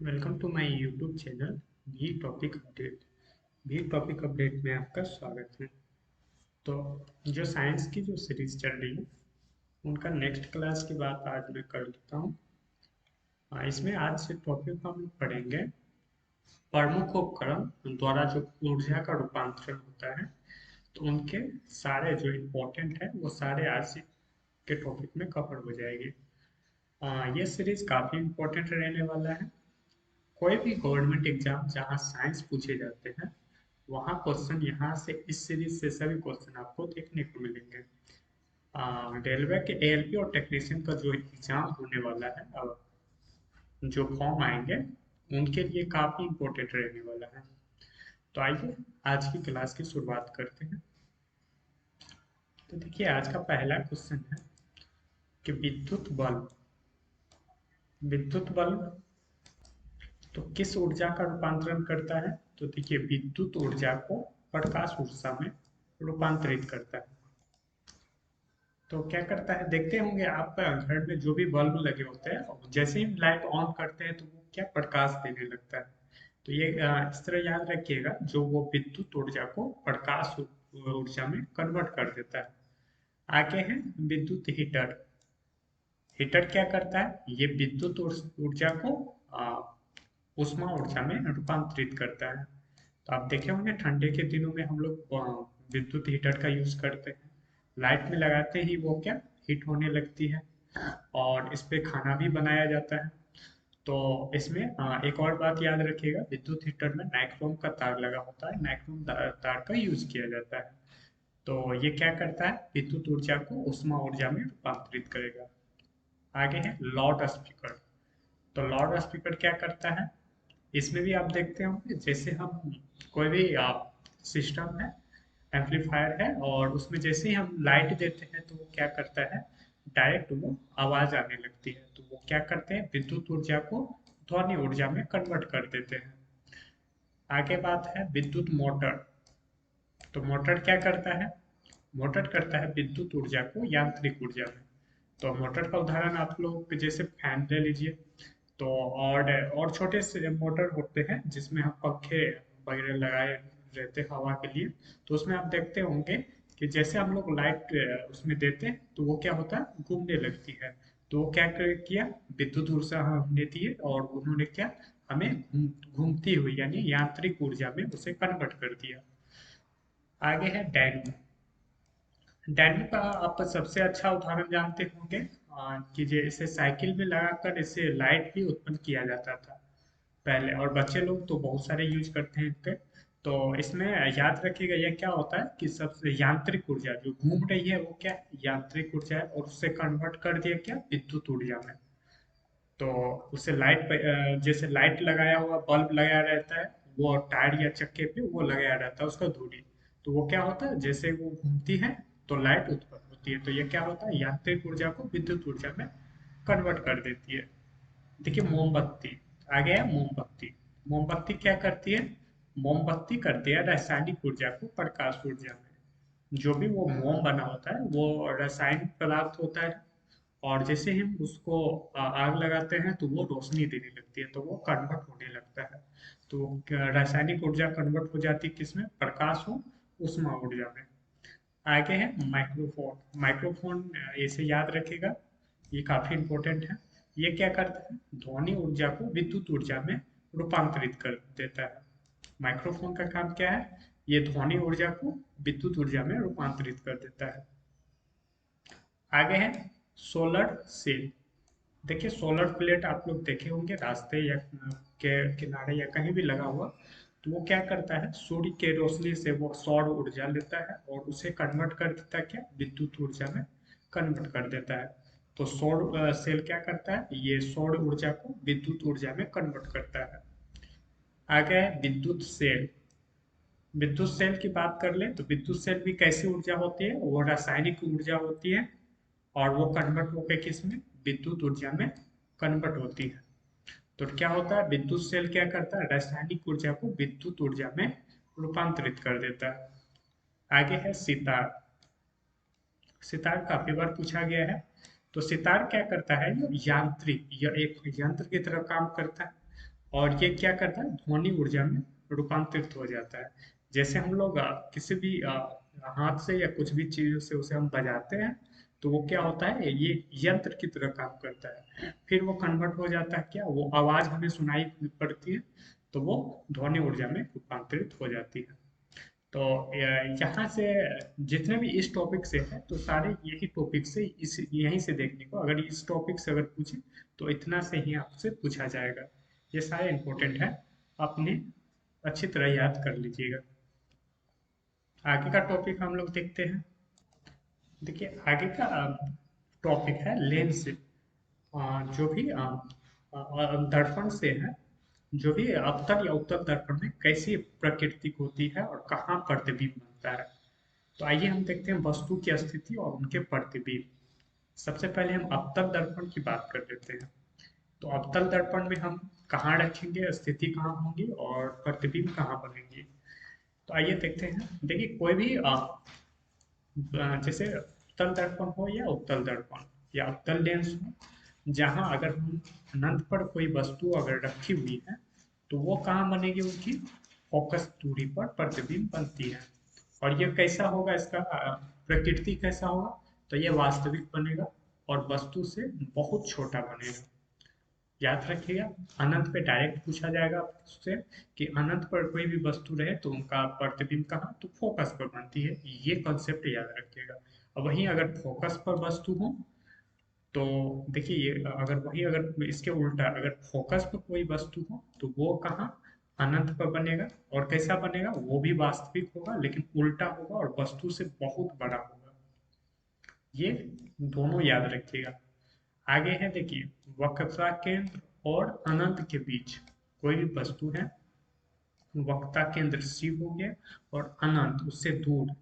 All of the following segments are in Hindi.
Welcome to my YouTube channel भी टॉपिक अपडेट। भी टॉपिक अपडेट में आपका स्वागत है। तो जो साइंस की जो सीरीज चल रही है उनका नेक्स्ट क्लास की बात आज मैं कर लेता हूँ। इसमें आज से टॉपिक हम लोग पढ़ेंगे प्रमुख उपकरण द्वारा जो ऊर्जा का रूपांतरण होता है। तो उनके सारे जो इम्पोर्टेंट है वो सारे आज के टॉपिक में कवर हो जाएंगे। ये सीरीज काफ़ी इम्पोर्टेंट रहने वाला है। कोई भी गवर्नमेंट एग्जाम जहाँ साइंस पूछे जाते हैं वहाँ क्वेश्चन यहाँ से इस सीरीज से सभी क्वेश्चन आपको देखने को मिलेंगे। रेलवे के एएलपी और टेक्नीशियन का जो एग्जाम होने वाला है, जो फॉर्म आएंगे उनके लिए काफी इम्पोर्टेंट रहने वाला है। तो आइए आज की क्लास की शुरुआत करते हैं। तो देखिए आज का पहला क्वेश्चन है कि विद्युत बल्ब तो किस ऊर्जा का रूपांतरण करता है। तो देखिए विद्युत ऊर्जा को प्रकाश ऊर्जा में रूपांतरित करता है। तो क्या करता है देखते होंगे आप घर में जो भी बल्ब लगे होते हैं जैसे ही लाइट ऑन करते हैं तो वो क्या प्रकाश देने लगता है। तो ये इस तरह याद रखिएगा, जो वो विद्युत ऊर्जा को प्रकाश ऊर्जा में कन्वर्ट कर देता है। आगे है विद्युत हीटर। हीटर क्या करता है, ये विद्युत ऊर्जा को ऊष्मा ऊर्जा में रूपांतरित करता है। तो आप देखे होंगे ठंडे के दिनों में हम लोग विद्युत हीटर का यूज करते हैं। लाइट में लगाते ही वो क्या हीट होने लगती है और इस पे खाना भी बनाया जाता है। तो इसमें एक और बात याद रखिएगा, विद्युत हीटर में नाइक्रोम का तार लगा होता है, नाइक्रोम तार का यूज किया जाता है। तो ये क्या करता है, विद्युत ऊर्जा को ऊष्मा ऊर्जा में रूपांतरित करेगा। आगे है लाउड स्पीकर। तो लाउड स्पीकर क्या करता है, इसमें भी आप देखते होंगे जैसे हम कोई भी सिस्टम है, एम्पलीफायर है, और उसमें जैसे ही हम लाइट देते हैं तो वो क्या करता है, डायरेक्ट वो आवाज आने लगती है। तो वो क्या करते हैं, विद्युत ऊर्जा को ध्वनि ऊर्जा में कन्वर्ट कर देते हैं। आगे बात है विद्युत मोटर। तो मोटर क्या करता है, मोटर करता है विद्युत ऊर्जा को यांत्रिक ऊर्जा में। तो मोटर का उदाहरण आप लोग जैसे फैन ले लीजिए। तो और छोटे से मोटर होते हैं जिसमें हम पंखे वगैरह लगाए रहते हैं हवा के लिए। तो उसमें आप देखते होंगे कि जैसे हम लोग लाइट उसमें देते हैं तो वो क्या होता है, घूमने लगती है। तो वो क्या किया, विद्युत ऊर्जा हमने दी है और उन्होंने क्या हमें घूमती हुई यानी यांत्रिक ऊर्जा में उसे कन्वर्ट कर दिया। आगे है डायनमो। डायनमो का आप सबसे अच्छा उदाहरण जानते होंगे कि जैसे साइकिल में लगाकर इसे लाइट भी उत्पन्न किया जाता था पहले, और बच्चे लोग तो बहुत सारे यूज करते हैं इनके। तो इसमें याद रखिएगा यह क्या होता है कि सबसे यांत्रिक ऊर्जा जो घूम रही है वो क्या यांत्रिक ऊर्जा है, और उससे कन्वर्ट कर दिया क्या विद्युत ऊर्जा में। तो उसे जैसे लाइट लगाया हुआ बल्ब लगाया रहता है, वो टायर या चक्के पे वो लगाया रहता है उसका धुरी। तो वो क्या होता है, जैसे वो घूमती है तो लाइट उत्पन्न होती है। तो ये क्या होता है, यांत्रिक ऊर्जा को विद्युत ऊर्जा में कन्वर्ट कर देती है। देखिए मोमबत्ती, आ गया मोमबत्ती। मोमबत्ती क्या करती है, मोमबत्ती करती है रासायनिक ऊर्जा को प्रकाश ऊर्जा में। जो भी वो मोम बना होता है वो रासायनिक पदार्थ होता है, और जैसे ही हम उसको आग लगाते हैं तो वो रोशनी देने लगती है, तो वो कन्वर्ट होने लगता है। तो रासायनिक ऊर्जा कन्वर्ट हो जाती है किसमें, प्रकाश हो उष्मा ऊर्जा में। आगे है माइक्रोफोन। माइक्रोफोन इसे याद रखेगा, ये काफी इंपॉर्टेंट है। ये क्या करता है, ध्वनि ऊर्जा को विद्युत ऊर्जा में रूपांतरित कर देता है। माइक्रोफोन का काम क्या है, ये ध्वनि ऊर्जा को विद्युत ऊर्जा में रूपांतरित कर देता है। आगे है सोलर सेल। देखिए सोलर प्लेट आप लोग देखे होंगे रास्ते या के किनारे या कहीं भी लगा हुआ। तो वो क्या करता है, सूर्य के रोशनी से वो सौर ऊर्जा लेता है और उसे कन्वर्ट कर देता है क्या विद्युत ऊर्जा में कन्वर्ट कर देता है। तो सौर सेल क्या करता है, ये सौर ऊर्जा को विद्युत ऊर्जा में कन्वर्ट करता है। आगे है विद्युत सेल। विद्युत सेल की बात कर ले तो विद्युत सेल भी कैसी ऊर्जा होती है, वो रासायनिक ऊर्जा होती है, और वो कन्वर्ट होकर किस में, विद्युत ऊर्जा में कन्वर्ट होती है। तो क्या होता है, विद्युत सेल क्या करता है, रासायनिक ऊर्जा को विद्युत ऊर्जा में रूपांतरित कर देता है। आगे है सितार। सितार काफी बार पूछा गया है। तो सितार क्या करता है, ये यांत्रिक या एक यंत्र की तरह काम करता है। और ये क्या करता है, ध्वनि ऊर्जा में रूपांतरित हो जाता है। जैसे हम लोग किसी भी हाथ से या कुछ भी चीज़ से उसे हम बजाते हैं, तो वो क्या होता है, ये यंत्र की तरह काम करता है। फिर वो कन्वर्ट हो जाता है, क्या वो आवाज़ हमें सुनाई पड़ती है, तो वो ध्वनि ऊर्जा में रूपांतरित हो जाती है। तो यहाँ से जितने भी इस टॉपिक से हैं, तो सारे यही टॉपिक से इस यहीं से देखने को, अगर इस टॉपिक से अगर पूछे तो इतना से ही आपसे पूछा जाएगा। ये सारे इम्पोर्टेंट है, आपने अच्छी तरह याद कर लीजिएगा। आगे का टॉपिक हम लोग देखते हैं। देखिए आगे का टॉपिक है लेंस। जो भी दर्पण से है, जो भी अवतल या उत्तल दर्पण में कैसी प्रकृति होती है और कहाँ प्रतिबिंब बनता है। तो आइए हम देखते हैं वस्तु की स्थिति और उनके प्रतिबिंब। सबसे पहले हम अवतल दर्पण की बात कर लेते हैं। तो अवतल दर्पण में हम कहाँ रखेंगे, स्थिति कहाँ होंगी और प्रतिबिंब कहाँ बनेंगे। तो आइए देखते हैं। देखिए कोई भी जैसे उत्तल दर्पण हो या उत्तल दर्पण या अवतल लेंस हो, जहाँ अगर हम अनंत पर कोई वस्तु अगर रखी हुई है, तो वो कहाँ बनेगी, उनकी फोकस दूरी पर प्रतिबिंब बनती है। और ये कैसा होगा, इसका प्रकृति कैसा होगा, तो ये वास्तविक बनेगा और वस्तु से बहुत छोटा बनेगा। याद रखिएगा, अनंत पे डायरेक्ट पूछा जाएगा आपसे कि अनंत पर कोई भी वस्तु रहे तो उनका प्रतिबिंब कहाँ, तो फोकस पर बनती है। ये कॉन्सेप्ट याद रखिएगा। और वहीं अगर फोकस पर वस्तु हो, तो देखिए ये अगर इसके उल्टा अगर फोकस पर कोई वस्तु हो, तो वो कहाँ, अनंत पर बनेगा। और कैसा बनेगा, वो भी वास्तविक होगा लेकिन उल्टा होगा और वस्तु से बहुत बड़ा होगा। ये दोनों याद रखिएगा। आगे है देखिए, वक्रता केंद्र और अनंत के बीच कोई भी वस्तु है, वक्रता केंद्र सी हो गया और अनंत उससे दूर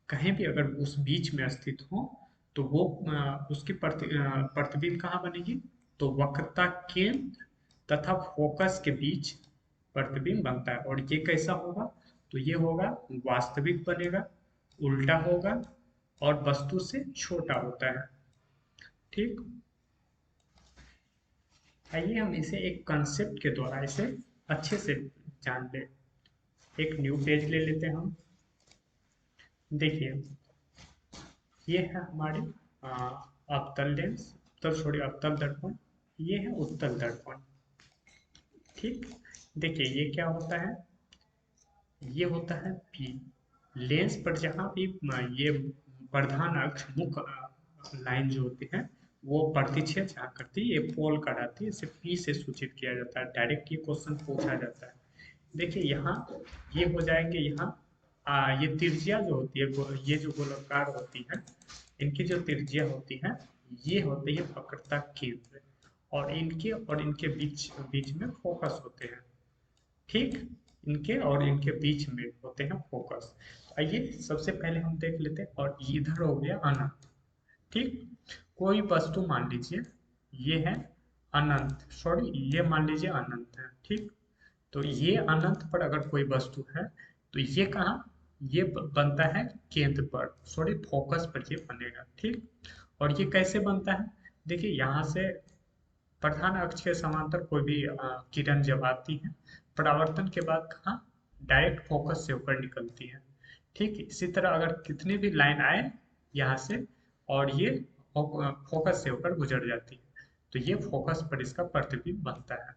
कहीं भी अगर उस बीच में स्थित हो, तो वो उसकी प्रतिबिंब कहाँ बनेगी, तो वक्रता केंद्र तथा फोकस के बीच प्रतिबिंब बनता है। और ये कैसा होगा, तो ये होगा वास्तविक बनेगा, उल्टा होगा और वस्तु से छोटा होता है। ठीक, आइए हम इसे एक कंसेप्ट के द्वारा इसे अच्छे से जान ले। एक न्यू पेज ले लेते हैं हम। देखिए ये है हमारी अवतल लेंस, अवतल दर्पण। ये है उत्तल दर्पण। ठीक, देखिए ये क्या होता है, ये होता है पी। लेंस पर जहाँ भी ये प्रधान अक्ष मुख्य लाइन जो होती है, वो प्रतिच्छेद जहाँ करती है, ये पोल कहलाती है, इसे पी से सूचित किया जाता है। डायरेक्ट ये क्वेश्चन पूछा जाता है। देखिए यहाँ ये हो जाएंगे, यहाँ ये त्रिज्या जो होती है, ये जो गोलाकार होती है, इनकी जो त्रिज्या होती है, ये होती है वक्रता केंद्र। और इनके बीच बीच में फोकस होते हैं। ठीक, इनके और इनके बीच में होते हैं फोकस। तो आइए सबसे पहले हम देख लेते हैं। और इधर हो गया अनंत। ठीक, कोई वस्तु मान लीजिए ये है अनंत, सॉरी ये मान लीजिए अनंत है। ठीक, तो ये अनंत पर अगर कोई वस्तु है, तो ये कहाँ, ये बनता है केंद्र पर, सॉरी फोकस पर ये बनेगा। ठीक, और ये कैसे बनता है, देखिए यहाँ से प्रधान अक्ष के समांतर कोई भी किरण जब आती है, परावर्तन के बाद कहाँ, डायरेक्ट फोकस से होकर निकलती है। ठीक, इसी तरह अगर कितनी भी लाइन आए यहाँ से, और ये फोकस से होकर गुजर जाती है, तो ये फोकस पर इसका प्रतिबिंब बनता है।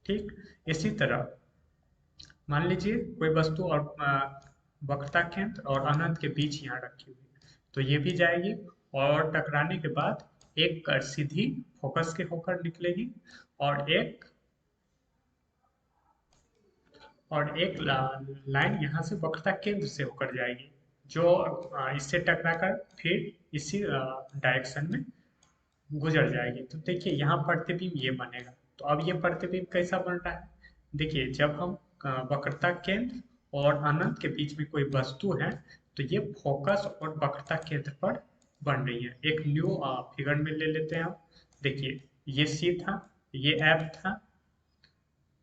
ठीक, इसी तरह मान लीजिए कोई वस्तु और वक्रता केंद्र और अनंत के बीच यहाँ रखी हुई है, तो ये भी जाएगी और टकराने के बाद एक सीधी फोकस के होकर निकलेगी और एक लाइन यहाँ से वक्रता केंद्र से होकर जाएगी, जो इससे टकराकर फिर इसी डायरेक्शन में गुजर जाएगी। तो देखिए यहाँ प्रतिबिंब ये बनेगा। तो अब ये प्रतिबिंब कैसा बन रहा है, देखिए जब हम वक्रता केंद्र और अनंत के बीच में कोई वस्तु है, तो ये फोकस और वक्रता केंद्र पर बन रही है। एक न्यू फिगर में ले लेते हैं हम। देखिए ये सी था, ये एफ था,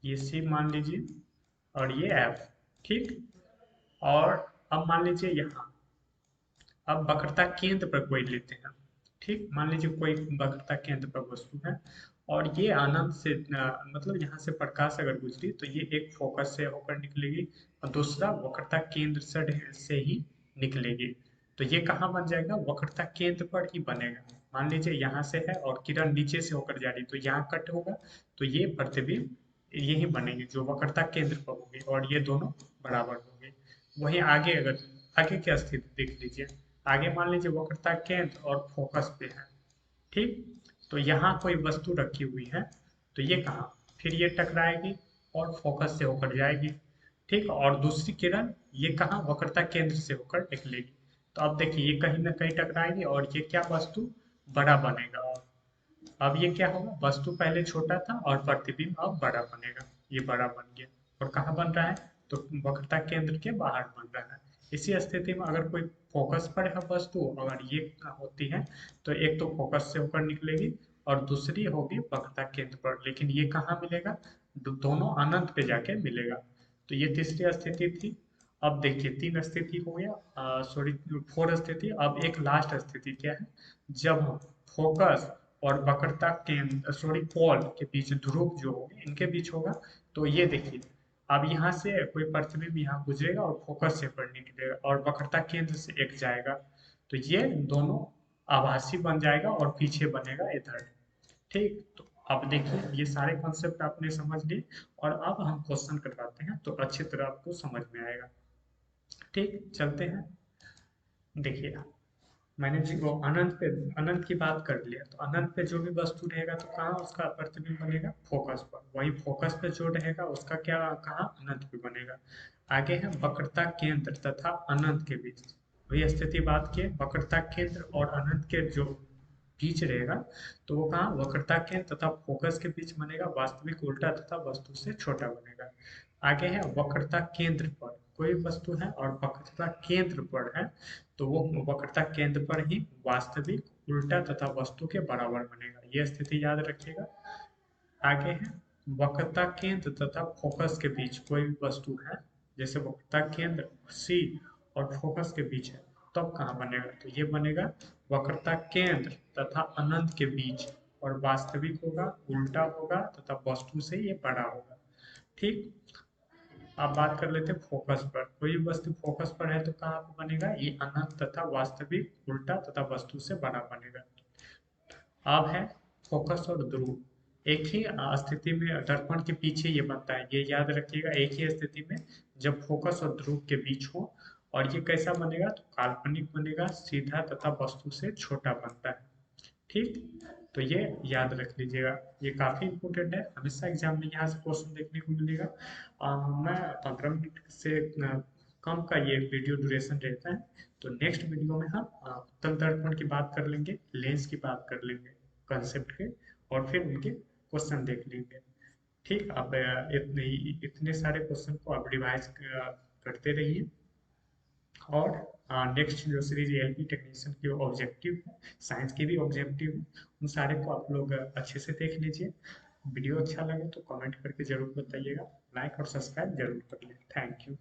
ये सी मान लीजिए और ये एफ। ठीक, और अब मान लीजिए यहाँ, अब वक्रता केंद्र पर कोई लेते हैं। ठीक, मान लीजिए कोई वक्रता केंद्र पर वस्तु है और ये अनंत से मतलब यहाँ से प्रकाश अगर गुजरी तो ये एक फोकस से होकर निकलेगी और दूसरा वक्रता केंद्र से ही निकलेगी। तो ये कहाँ बन जाएगा, वक्रता केंद्र पर ही बनेगा। मान लीजिए यहाँ से है और किरण नीचे से होकर जा रही तो यहाँ कट होगा, तो ये प्रतिबिंब यही बनेंगे जो वक्रता केंद्र पर होंगे और ये दोनों बराबर होंगे। वहीं आगे अगर आगे की स्थिति देख लीजिए, आगे मान लीजिए वक्रता केंद्र और फोकस पे है, ठीक। तो यहाँ कोई वस्तु रखी हुई है, तो ये कहाँ, फिर ये टकराएगी और फोकस से होकर जाएगी, ठीक। और दूसरी किरण ये कहाँ, वक्रता केंद्र से होकर निकलेगी। तो अब देखिए ये कहीं ना कहीं टकराएगी और ये क्या वस्तु बड़ा बनेगा। और अब ये क्या होगा, वस्तु पहले छोटा था और प्रतिबिंब अब बड़ा बनेगा, ये बड़ा बन गया। और कहाँ बन रहा है, तो वक्रता केंद्र के बाहर बन रहा है। इसी स्थिति में अगर कोई फोकस पर है वस्तु, अगर ये होती है तो एक तो फोकस से होकर निकलेगी और दूसरी होगी वक्रता केंद्र पर, लेकिन ये कहाँ मिलेगा, दोनों अनंत पे जाके मिलेगा। तो ये तीसरी स्थिति थी। अब देखिए तीन स्थिति हो गया, सॉरी फोर स्थिति। अब एक लास्ट स्थिति क्या है, जब हम फोकस और वक्रता केंद्र सॉरी पोल के बीच ध्रुव जो होंगे इनके बीच होगा। तो ये देखिए अब यहाँ से कोई प्रतिबिंब यहाँ गुजरेगा और फोकस से पर निकलेगा और वक्रता केंद्र से एक जाएगा, तो ये दोनों आभासी बन जाएगा और पीछे बनेगा इधर, ठीक। तो अब देखिए ये सारे कॉन्सेप्ट आपने समझ लिए और अब हम क्वेश्चन करवाते हैं तो अच्छी तरह आपको समझ में आएगा, ठीक। चलते हैं, देखिए मैंने जी वो अनंत की बात कर लिया, तो अनंत पे जो भी वस्तु रहेगा तो कहाँ उसका प्रतिबिंब बनेगा, फोकस पर। वही फोकस पे जो रहेगा उसका क्या, कहाँ, अनंत पे बनेगा। आगे है वक्रता केंद्र तथा अनंत के बीच। वही स्थिति बात की, वक्रता केंद्र और अनंत के जो बीच रहेगा तो वो कहाँ, वक्रता केंद्र तथा फोकस के बीच बनेगा, वास्तविक उल्टा तथा वस्तु से छोटा बनेगा। आगे है वक्रता केंद्र पर कोई वस्तु है और वक्रता केंद्र पर है, तो वो वक्रता केंद्र पर ही वास्तविक उल्टा तथा वस्तु के बराबर बनेगा, ये स्थिति याद रखिएगा। आगे है वक्रता केंद्र तथा फोकस के बीच कोई भी वस्तु है, जैसे वक्रता केंद्र सी और फोकस के बीच है, तब कहाँ बनेगा, तो ये बनेगा वक्रता केंद्र तथा अनंत के बीच और वास्तविक होगा, उल्टा होगा तथा वस्तु से ये बड़ा होगा, ठीक। अब बात कर लेते हैं फोकस पर। कोई वस्तु फोकस पर है तो कहाँ पर बनेगा, ये अनंत तथा वास्तविक उल्टा तथा वस्तु से बड़ा बनेगा। अब है फोकस और ध्रुव। एक ही स्थिति में दर्पण के पीछे ये बनता है, ये याद रखिएगा, एक ही स्थिति में जब फोकस और ध्रुव के बीच हो। और ये कैसा बनेगा, तो काल्पनिक बनेगा, सीधा तथा वस्तु से छोटा बनता है, ठीक। तो ये याद रख लीजिएगा, ये काफी इंपॉर्टेंट है, हमेशा एग्जाम में यहाँ से क्वेश्चन देखने को मिलेगा। मैं 15 मिनट से कम का ये वीडियो ड्यूरेशन रहता है। तो नेक्स्ट वीडियो में हम उत्तल दर्पण की बात कर लेंगे, लेंस की बात कर लेंगे कंसेप्ट के, और फिर उनके क्वेश्चन देख लेंगे, ठीक। अब इतने सारे क्वेश्चन को आप रिवाइज करते रहिए। और नेक्स्ट जो सीरीज एलपी टेक्नीशियन की ऑब्जेक्टिव है, साइंस की भी ऑब्जेक्टिव है, उन सारे को आप लोग अच्छे से देख लीजिए। वीडियो अच्छा लगे तो कमेंट करके जरूर बताइएगा, लाइक और सब्सक्राइब जरूर कर लें। Thank you.